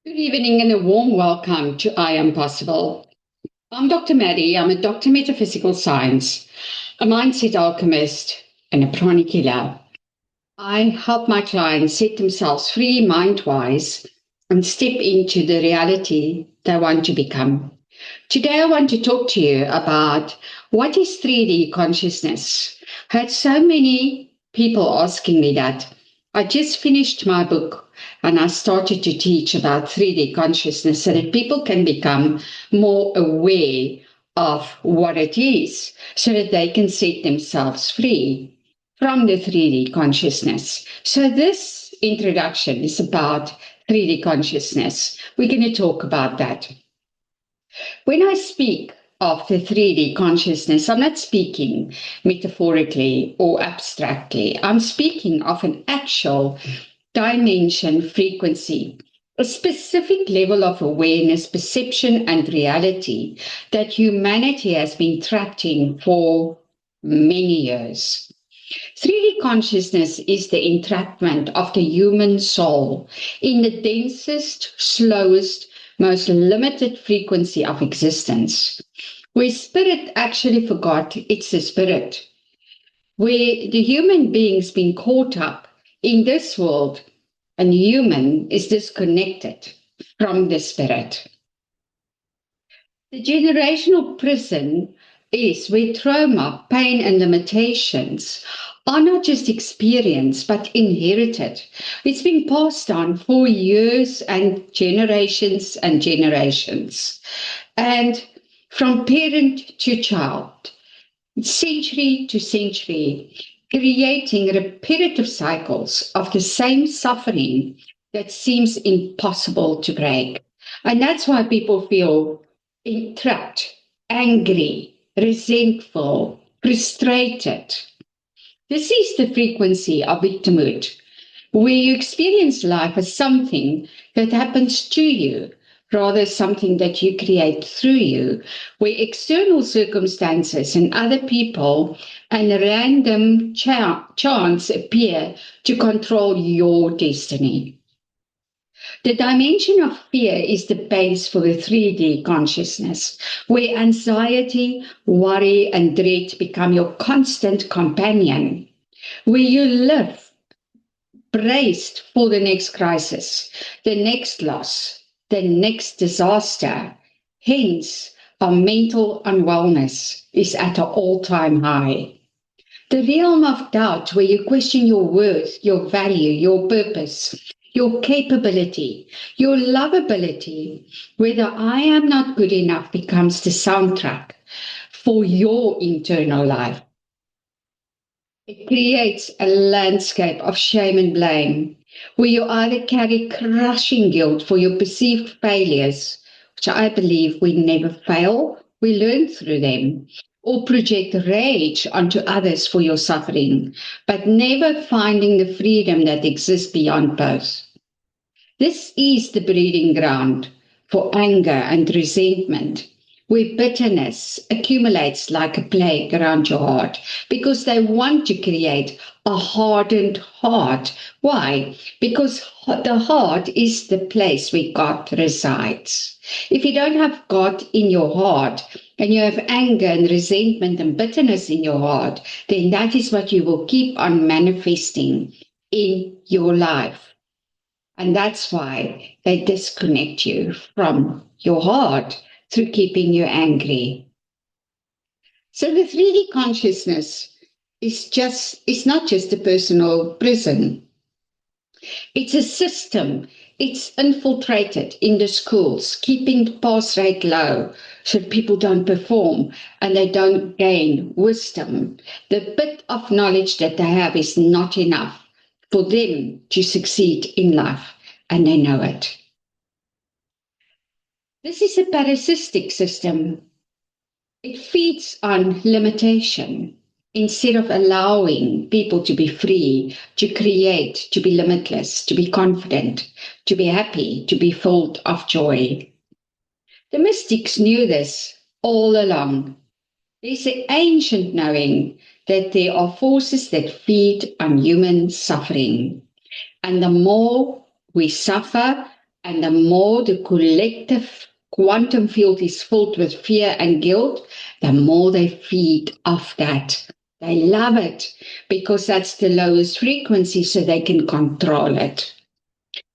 Good evening and a warm welcome to I Am Possible. I'm Dr. Maddie. I'm a doctor of metaphysical science, a mindset alchemist, and a pranic healer. I help my clients set themselves free mind-wise and step into the reality they want to become. Today I want to talk to you about what is 3D consciousness. I had so many people asking me that. I just finished my book and I started to teach about 3D consciousness so that people can become more aware of what it is so that they can set themselves free from the 3D consciousness. So this introduction is about 3D consciousness. We're going to talk about that. When I speak of the 3D consciousness, I'm not speaking metaphorically or abstractly. I'm speaking of an actual dimension frequency, a specific level of awareness, perception, and reality that humanity has been trapped in for many years. 3D consciousness is the entrapment of the human soul in the densest, slowest, most limited frequency of existence, where spirit actually forgot it's a spirit, where the human being's been caught up in this world and human is disconnected from the spirit. The generational prison is where trauma, pain, and limitations are not just experienced but inherited. It's been passed on for years and generations and generations. And from parent to child, century to century, creating repetitive cycles of the same suffering that seems impossible to break. And that's why people feel trapped, angry, resentful, frustrated. This is the frequency of victimhood, where you experience life as something that happens to you, rather something that you create through you, where external circumstances and other people and random chance appear to control your destiny. The dimension of fear is the base for the 3D consciousness, where anxiety, worry, and dread become your constant companion, where you live braced for the next crisis, the next loss, the next disaster. Hence, our mental unwellness is at an all-time high. The realm of doubt, where you question your worth, your value, your purpose, your capability, your lovability, whether I am not good enough becomes the soundtrack for your internal life. It creates a landscape of shame and blame, where you either carry crushing guilt for your perceived failures, which I believe we never fail, we learn through them, or project rage onto others for your suffering, but never finding the freedom that exists beyond both. This is the breeding ground for anger and resentment, where bitterness accumulates like a plague around your heart because they want to create a hardened heart. Why? Because the heart is the place where God resides. If you don't have God in your heart and you have anger and resentment and bitterness in your heart, then that is what you will keep on manifesting in your life. And that's why they disconnect you from your heart through keeping you angry. So the 3D consciousness is not just a personal prison. It's a system. It's infiltrated in the schools, keeping the pass rate low so people don't perform and they don't gain wisdom. The bit of knowledge that they have is not enough for them to succeed in life, and they know it. This is a parasitic system. It feeds on limitation instead of allowing people to be free, to create, to be limitless, to be confident, to be happy, to be full of joy. The mystics knew this all along. There's an ancient knowing that there are forces that feed on human suffering. And the more we suffer, And the more the collective quantum field is filled with fear and guilt, the more they feed off that. They love it because that's the lowest frequency, so they can control it.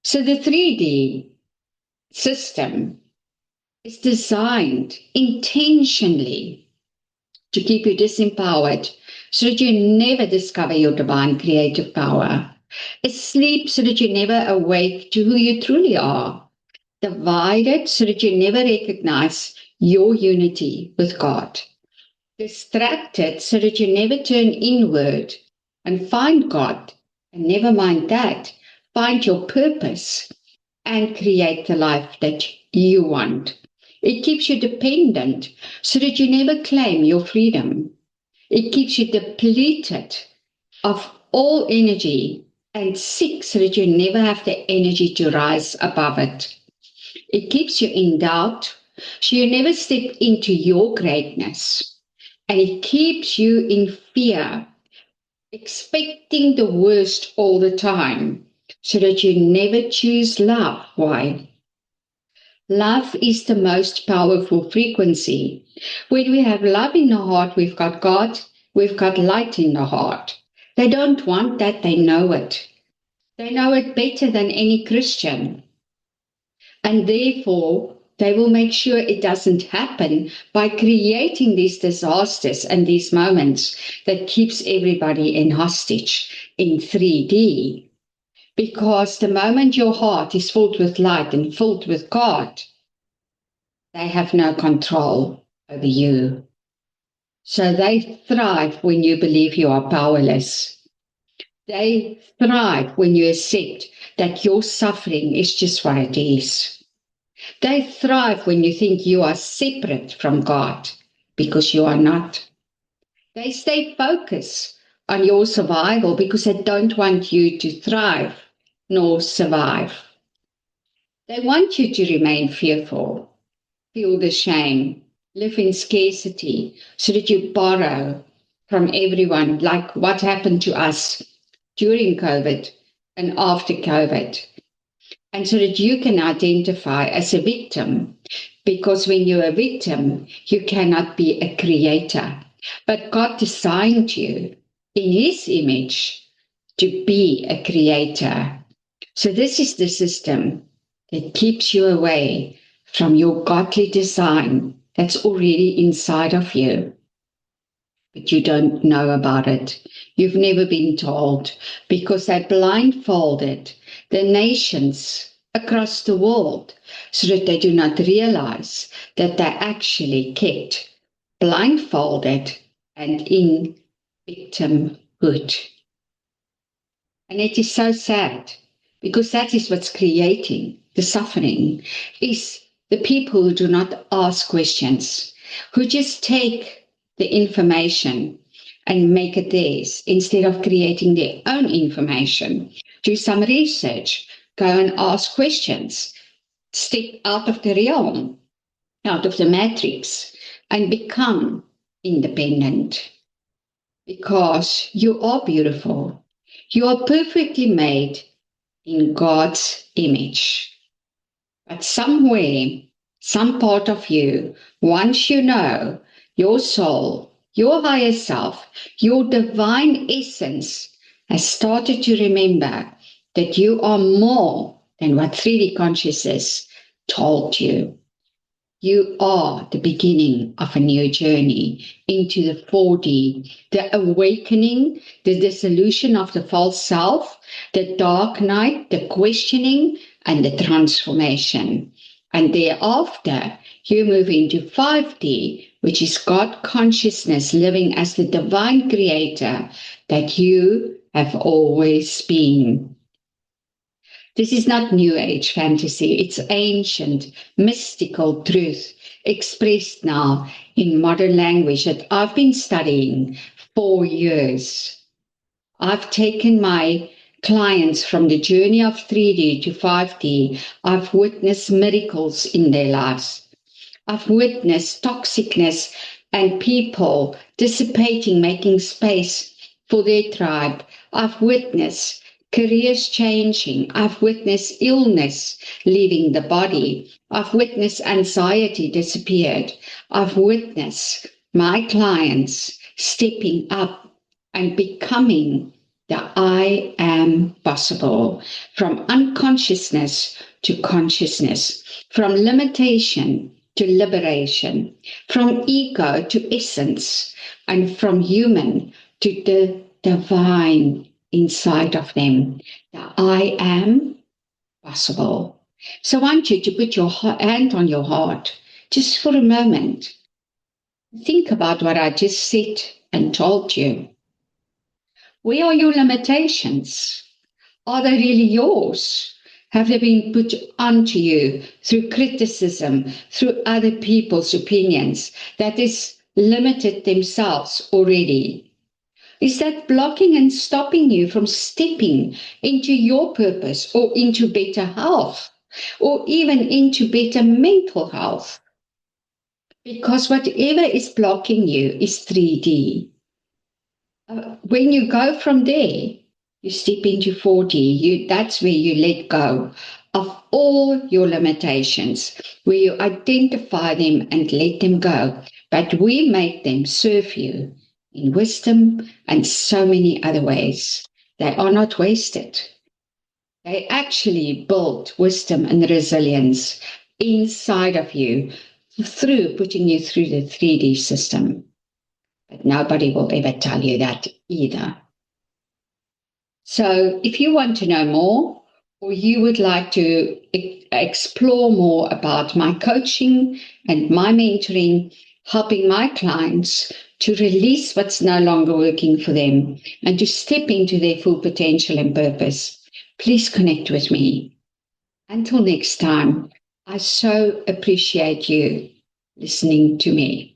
So the 3D system is designed intentionally to keep you disempowered so that you never discover your divine creative power. Asleep so that you never awake to who you truly are. Divided so that you never recognize your unity with God. Distracted so that you never turn inward and find God. And never mind that, find your purpose and create the life that you want. It keeps you dependent so that you never claim your freedom. It keeps you depleted of all energy and sick so that you never have the energy to rise above it. It keeps you in doubt so you never step into your greatness. And it keeps you in fear, expecting the worst all the time so that you never choose love. Why? Love is the most powerful frequency. When we have love in the heart, we've got God, we've got light in the heart. They don't want that, they know it. They know it better than any Christian. And therefore, they will make sure it doesn't happen by creating these disasters and these moments that keeps everybody in hostage in 3D. Because the moment your heart is filled with light and filled with God, they have no control over you. So they thrive when you believe you are powerless. They thrive when you accept that your suffering is just what it is. They thrive when you think you are separate from God, because you are not. They stay focused on your survival because they don't want you to thrive nor survive. They want you to remain fearful, feel the shame, live in scarcity so that you borrow from everyone, like what happened to us during COVID and after COVID. And so that you can identify as a victim, because when you're a victim, you cannot be a creator. But God designed you in His image to be a creator. So this is the system that keeps you away from your godly design that's already inside of you. But you don't know about it. You've never been told, because they blindfolded the nations across the world so that they do not realize that they're actually kept blindfolded and in victimhood. And it is so sad, because that is what's creating the suffering, is the people who do not ask questions, who just take the information and make it theirs instead of creating their own information. Do some research, go and ask questions, step out of the realm, out of the matrix, and become independent. Because you are beautiful. You are perfectly made in God's image. But somewhere, some part of you, once you know your soul, your higher self, your divine essence, has started to remember that you are more than what 3D consciousness told you. You are the beginning of a new journey into the 4D, the awakening, the dissolution of the false self, the dark night, the questioning, and the transformation. And thereafter, you move into 5D, which is God consciousness living as the divine creator that you have always been. This is not New Age fantasy. It's ancient, mystical truth expressed now in modern language that I've been studying for years. I've taken my clients from the journey of 3D to 5D. I've witnessed miracles in their lives. I've witnessed toxicness and people dissipating, making space for their tribe. I've witnessed careers changing. I've witnessed illness leaving the body. I've witnessed anxiety disappeared. I've witnessed my clients stepping up and becoming the I am possible, from unconsciousness to consciousness, from limitation to liberation, from ego to essence, and from human to the divine inside of them. The I am possible. So I want you to put your hand on your heart just for a moment. Think about what I just said and told you. Where are your limitations? Are they really yours? Have they been put onto you through criticism, through other people's opinions that is limited themselves already? Is that blocking and stopping you from stepping into your purpose or into better health or even into better mental health? Because whatever is blocking you is 3D. When you go from there, you step into 4D. That's where you let go of all your limitations, where you identify them and let them go. But we make them serve you in wisdom and so many other ways. They are not wasted. They actually build wisdom and resilience inside of you through putting you through the 3D system. But nobody will ever tell you that either. So if you want to know more, or you would like to explore more about my coaching and my mentoring, helping my clients to release what's no longer working for them and to step into their full potential and purpose, please connect with me. Until next time, I so appreciate you listening to me.